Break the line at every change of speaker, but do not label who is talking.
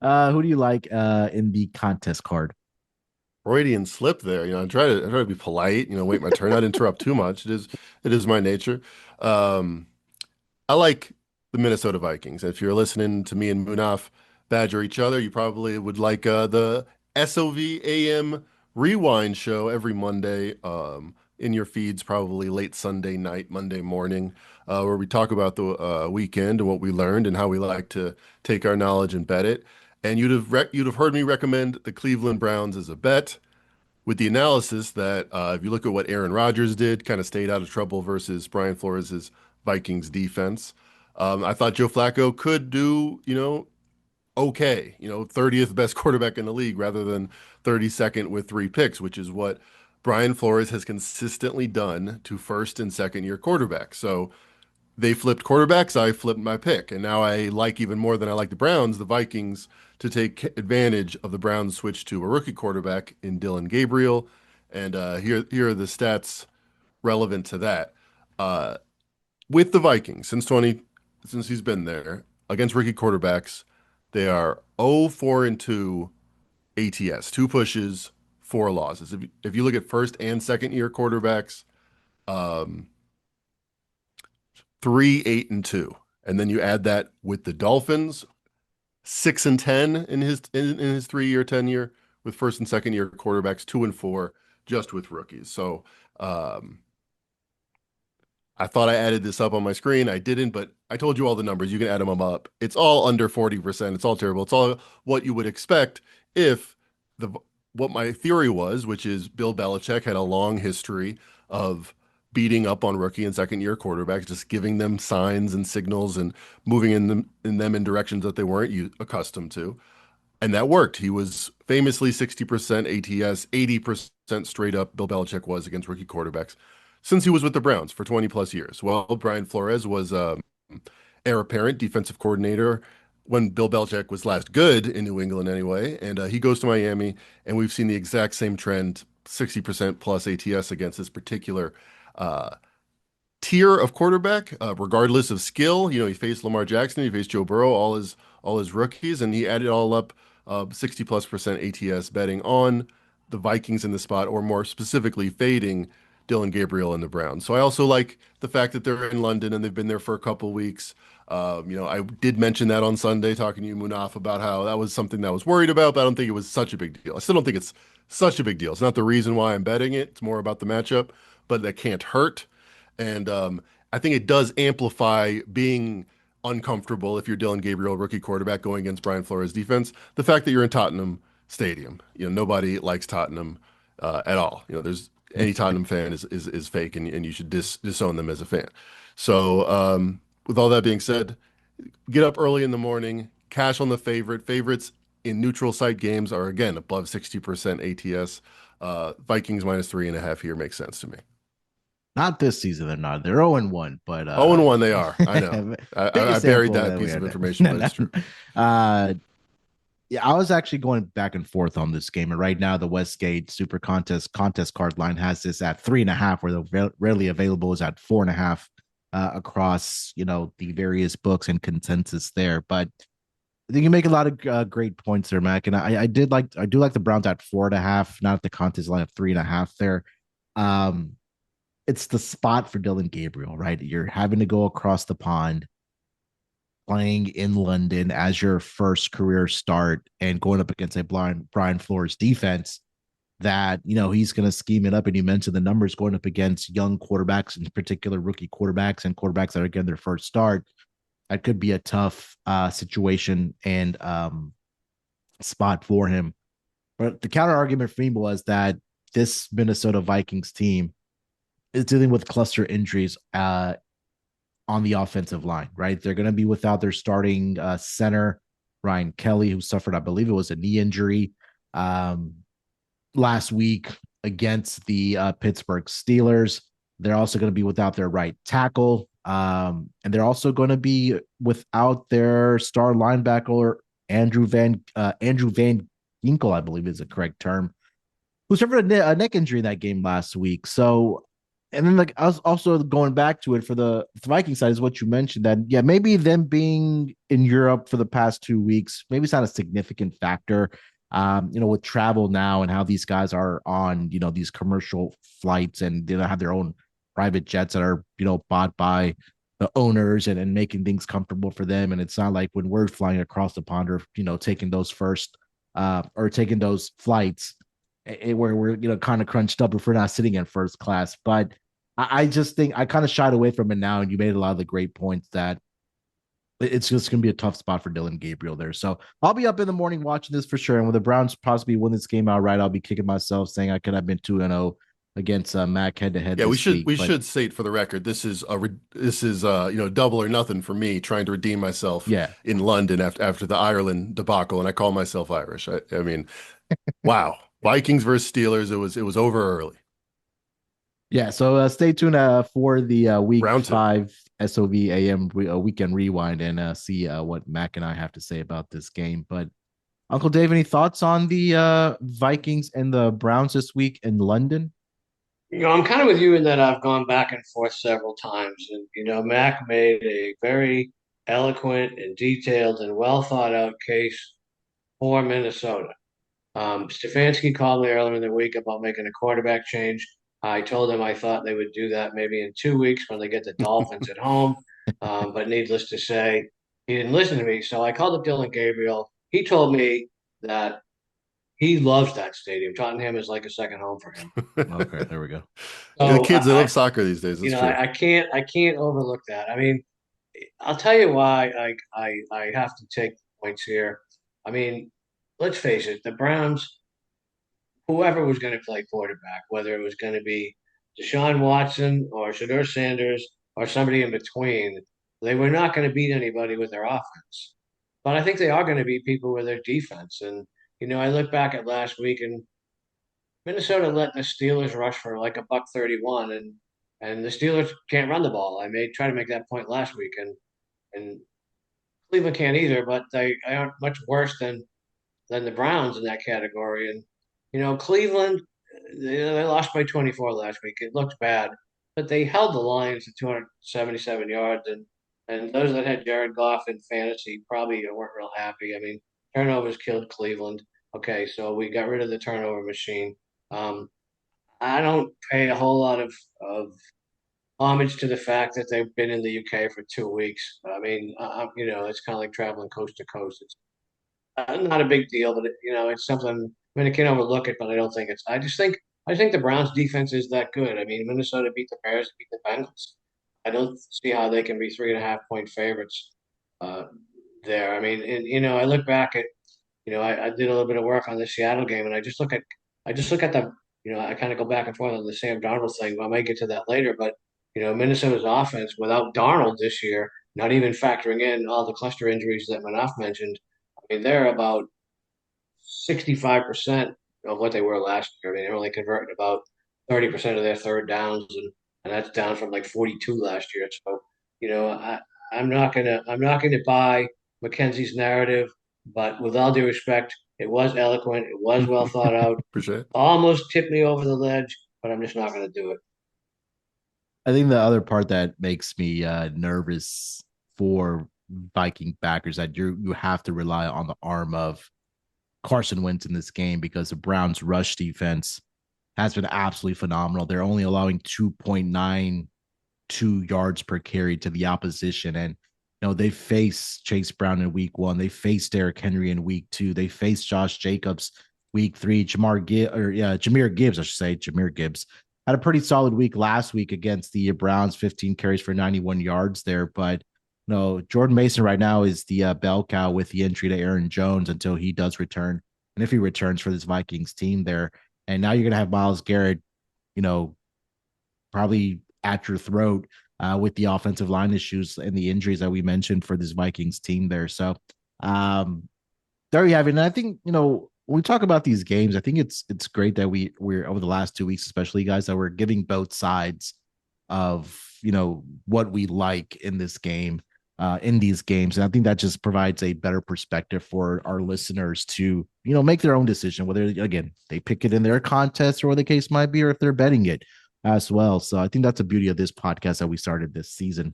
Who do you like in the contest card?
Freudian slip there. I try to be polite, wait my turn, not interrupt too much. It is my nature. Um, I like the Minnesota Vikings. If you're listening to me and Munaf badger each other, you probably would like the SOV AM Rewind show every Monday in your feeds, probably late Sunday night, Monday morning, where we talk about the weekend and what we learned and how we like to take our knowledge and bet it. And you'd have heard me recommend the Cleveland Browns as a bet with the analysis that if you look at what Aaron Rodgers did, kind of stayed out of trouble versus Brian Flores' Vikings defense. I thought Joe Flacco could do, okay, 30th best quarterback in the league rather than 32nd with 3 picks, which is what Brian Flores has consistently done to first and second year quarterbacks. So they flipped quarterbacks, I flipped my pick. And now I like even more than I like the Browns, the Vikings, to take advantage of the Browns switch to a rookie quarterback in Dylan Gabriel. And here are the stats relevant to that. Uh, with the Vikings since he's been there against rookie quarterbacks, they are 0-4-2 ATS, 2 pushes, 4 losses. If you look at first and second year quarterbacks, um, 3-8-2, and then you add that with the Dolphins, 6-10 in his 3 year tenure with first and second year quarterbacks, 2-4 just with rookies. So um, I thought I added this up on my screen. I didn't, but I told you all the numbers. You can add them up. It's all under 40%. It's all terrible. It's all what you would expect if the what my theory was, which is Bill Belichick had a long history of beating up on rookie and second year quarterbacks, just giving them signs and signals and moving in them in directions that they weren't accustomed to. And that worked. He was famously 60% ATS, 80% straight up. Bill Belichick was against rookie quarterbacks since he was with the Browns for 20 plus years. Well, Brian Flores was heir apparent defensive coordinator when Bill Belichick was last good in New England anyway. And he goes to Miami, and we've seen the exact same trend, 60% plus ATS against this particular uh, tier of quarterback, regardless of skill. He faced Lamar Jackson, he faced Joe Burrow, all his rookies, and he added all up 60 plus percent ATS betting on the Vikings in the spot, or more specifically, fading Dylan Gabriel and the Browns. So I also like the fact that they're in London and they've been there for a couple weeks. I did mention that on Sunday, talking to you, Munaf, about how that was something that I was worried about, but I don't think it was such a big deal. I still don't think it's such a big deal. It's not the reason why I'm betting it. It's more about the matchup, but that can't hurt. And I think it does amplify being uncomfortable if you're Dylan Gabriel, rookie quarterback, going against Brian Flores defense. The fact that you're in Tottenham Stadium, nobody likes Tottenham at all. There's any Tottenham fan is fake, and you should disown them as a fan. So with all that being said, get up early in the morning, cash on the favorites in neutral site games are again above 60% ATS. Vikings -3.5 here makes sense to me.
Not this season, they're not. They're 0-1, but
0-1 they are. I know. I
biggest
buried
sample
that
that we
piece of
had.
information,
No,
but
no.
it's true.
Uh, yeah, I was actually going back and forth on this game, and right now the Westgate Super contest card line has this at 3.5, where the rarely available is at 4.5 across the various books and consensus there. But I think you make a lot of great points there, Mac. And I do like the Browns at 4.5, not at the contest line of 3.5 there. Um, it's the spot for Dylan Gabriel, right? You're having to go across the pond, playing in London as your first career start, and going up against a Brian Flores defense that he's going to scheme it up. And you mentioned the numbers going up against young quarterbacks, in particular rookie quarterbacks and quarterbacks that are getting their first start. That could be a tough situation and spot for him. But the counter argument for me was that this Minnesota Vikings team is dealing with cluster injuries on the offensive line, right? They're going to be without their starting center, Ryan Kelly, who suffered, I believe it was a knee injury um, last week against the Pittsburgh Steelers. They're also going to be without their right tackle. And they're also going to be without their star linebacker, Andrew Van Ginkel, I believe is the correct term, who suffered a neck injury in that game last week. So and then like I was also going back to it for the Viking side is what you mentioned that yeah maybe them being in Europe for the past 2 weeks maybe it's not a significant factor. With travel now and how these guys are on these commercial flights and they have their own private jets that are bought by the owners and making things comfortable for them. And it's not like when we're flying across the pond or taking those first or taking those flights where we're kind of crunched up if we're not sitting in first class. But I just think I kind of shied away from it now, and you made a lot of the great points that it's just going to be a tough spot for Dylan Gabriel there. So I'll be up in the morning watching this for sure. And when the Browns possibly win this game outright, I'll be kicking myself saying I could have been 2-0 against Mac head to head
Yeah, we
this
should
week.
we
But
should state for the record, double or nothing for me trying to redeem myself
yeah,
in London after the Ireland debacle, and I call myself Irish. I mean, wow, Vikings versus Steelers. It was over early.
yeah. So stay tuned for the week
Round two.
5 SOVAM weekend rewind and see what Mac and I have to say about this game. But Uncle Dave, any thoughts on the Vikings and the Browns this week in London?
I'm kind of with you in that I've gone back and forth several times. And, Mac made a very eloquent and detailed and well thought out case for Minnesota. Stefanski called me earlier in the week about making a quarterback change. I told him I thought they would do that maybe in 2 weeks when they get the Dolphins at home. But needless to say, he didn't listen to me. So I called up Dylan Gabriel. He told me that he loves that stadium. Tottenham is like a second home for him.
Okay, there we go.
Yeah, the
So
kids, they love soccer these days.
you
That's
know,
true.
I can't overlook that. I mean, I'll tell you why I have to take points here. I mean, let's face it, the Browns, whoever was going to play quarterback, whether it was going to be Deshaun Watson or Shador Sanders or somebody in between, they were not going to beat anybody with their offense. But I think they are going to beat people with their defense. And I look back at last week and Minnesota let the Steelers rush for like a buck 31, and the Steelers can't run the ball. I may try to make that point last week, and Cleveland can't either, but they aren't much worse than the Browns in that category. And Cleveland, they lost by 24 last week. It looked bad, but they held the Lions to 277 yards, and those that had Jared Goff in fantasy probably weren't real happy. I mean, turnovers killed Cleveland. Okay, so we got rid of the turnover machine. Um, I don't pay a whole lot of homage to the fact that they've been in the UK for 2 weeks. I mean, it's kind of like traveling coast to coast. It's not a big deal, but it's something. I mean, I can't overlook it, but I don't think it's. I think the Browns' defense is that good. I mean, Minnesota beat the Bears, beat the Bengals. I don't see how they can be 3.5 point favorites uh, there. I mean, and I look back at I did a little bit of work on the Seattle game, and I just look at the I kind of go back and forth on the Sam Darnold thing. I might get to that later, but Minnesota's offense without Darnold this year, not even factoring in all the cluster injuries that Munaf mentioned. I mean, they're about 65% of what they were last year. I mean, they're only converting about 30% of their third downs, and that's down from like 42 last year. So, I'm not gonna buy Mackenzie's narrative, but with all due respect, it was eloquent, it was well thought out,
Appreciate it.
almost tipped me over the ledge, but I'm just not gonna do it.
I think the other part that makes me nervous for Viking backers that you have to rely on the arm of Carson Wentz in this game because the Browns' rush defense has been absolutely phenomenal. They're only allowing 2.92 yards per carry to the opposition. And, they face Chase Brown in week 1. They face Derrick Henry in week 2. They face Josh Jacobs week 3. Jameer Gibbs, I should say. Jameer Gibbs had a pretty solid week last week against the Browns, 15 carries for 91 yards there. But no, Jordan Mason right now is the bell cow with the entry to Aaron Jones until he does return. And if he returns for this Vikings team there, and now you're going to have Myles Garrett, you know, probably at your throat with the offensive line issues and the injuries that we mentioned for this Vikings team there. So um, there you have it. And I think, when we talk about these games, I think it's great that we're over the last 2 weeks, especially guys, that we're giving both sides of what we like in this game, in these games. And I think that just provides a better perspective for our listeners to, make their own decision, whether again they pick it in their contest or what the case might be, or if they're betting it. as well. So I think that's the beauty of this podcast that we started this season.